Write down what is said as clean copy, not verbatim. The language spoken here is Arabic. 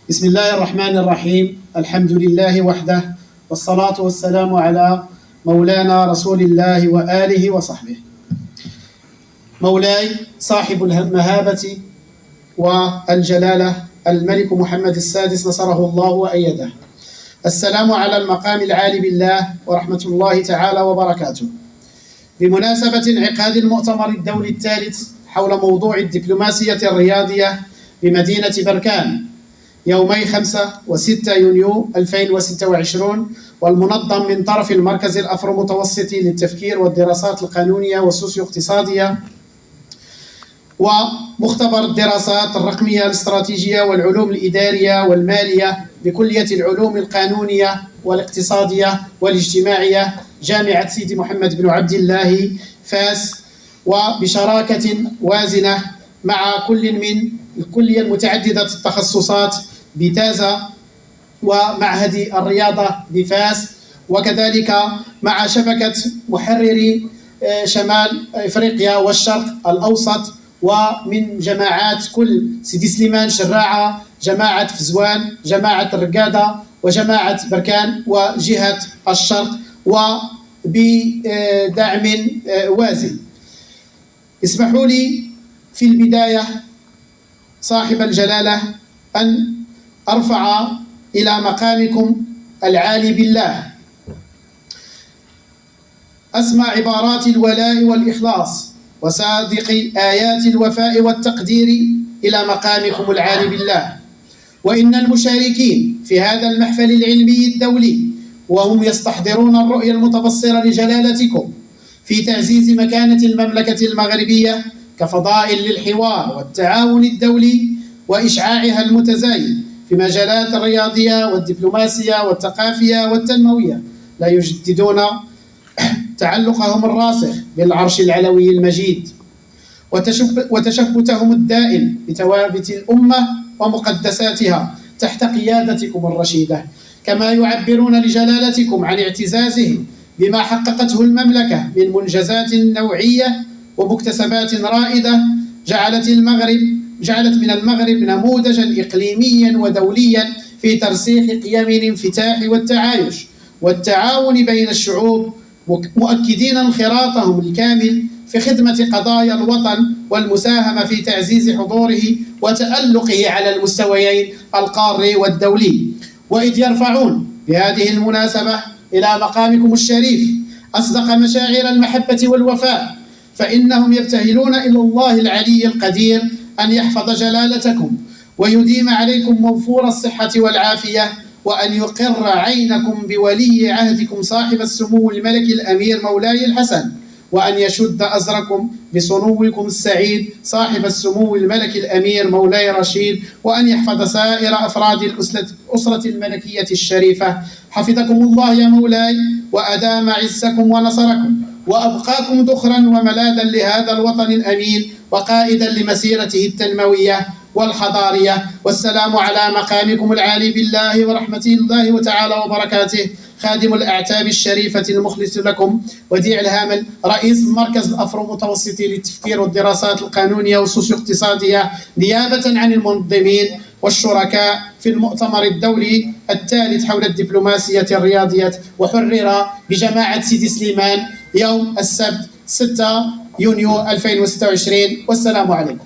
بسم الله الرحمن الرحيم. الحمد لله وحده، والصلاة والسلام على مولانا رسول الله وآله وصحبه. مولاي صاحب المهابة والجلالة الملك محمد السادس نصره الله وأيده، السلام على المقام العالي بالله ورحمة الله تعالى وبركاته. بمناسبة انعقاد المؤتمر الدولي الثالث حول موضوع الدبلوماسية الرياضية بمدينة بركان يومي 5 و6 يونيو 2026، والمنظم من طرف المركز الأفرو متوسطي للتفكير والدراسات القانونية والسوسيو اقتصادية ومختبر الدراسات الرقمية الاستراتيجية والعلوم الإدارية والمالية بكلية العلوم القانونية والاقتصادية والاجتماعية جامعة سيدي محمد بن عبد الله فاس، وبشراكة وازنة مع كل من الكلية المتعددة التخصصات بتازا ومعهد الرياضة بفاس، وكذلك مع شبكة محرري شمال إفريقيا والشرق الأوسط، ومن جماعات كل سيدي سليمان شراعة، جماعة فزوان، جماعة الرقادة، وجماعة بركان وجهة الشرق، وبدعم وازن. اسمحوا لي في البداية صاحب الجلالة أن أرفع إلى مقامكم العالي بالله أسمى عبارات الولاء والإخلاص وصادق آيات الوفاء والتقدير إلى مقامكم العالي بالله. وإن المشاركين في هذا المحفل العلمي الدولي وهم يستحضرون الرؤية المتبصرة لجلالتكم في تعزيز مكانة المملكة المغربية كفضاء للحوار والتعاون الدولي وإشعاعها المتزايد في مجالات الرياضية والدبلوماسية والثقافية والتنموية، لا يجددون تعلقهم الراسخ بالعرش العلوي المجيد وتشبتهم الدائم بثوابت الأمة ومقدساتها تحت قيادتكم الرشيدة، كما يعبرون لجلالتكم عن اعتزازهم بما حققته المملكة من منجزات نوعية ومكتسبات رائدة جعلت من المغرب نموذجا إقليميا ودوليا في ترسيخ قيم الانفتاح والتعايش والتعاون بين الشعوب، مؤكدين انخراطهم الكامل في خدمة قضايا الوطن والمساهمة في تعزيز حضوره وتألقه على المستويين القاري والدولي. وإذ يرفعون بهذه المناسبة إلى مقامكم الشريف أصدق مشاعر المحبة والوفاء، فإنهم يبتهلون إلى الله العلي القدير أن يحفظ جلالتكم ويديم عليكم موفور الصحة والعافية، وأن يقر عينكم بولي عهدكم صاحب السمو الملكي الأمير مولاي الحسن، وأن يشد أزركم بصنوكم السعيد صاحب السمو الملكي الأمير مولاي رشيد، وأن يحفظ سائر أفراد الأسرة الملكية الشريفة. حفظكم الله يا مولاي، وأدام عزكم ونصركم، وأبقاكم ذخرا وملاذا لهذا الوطن الأمين وقائدا لمسيرته التنموية والحضارية. والسلام على مقامكم العالي بالله ورحمة الله تعالى وبركاته. خادم الأعتاب الشريفة المخلص لكم وديع الهامل، رئيس المركز الأفرو متوسطي للتفكير والدراسات القانونية والسوسيو اقتصادية، نيابة عن المنظمين والشركاء في المؤتمر الدولي الثالث حول الدبلوماسية الرياضية، وحرر بجماعة سيدي سليمان يوم السبت 6 يونيو 2026. والسلام عليكم.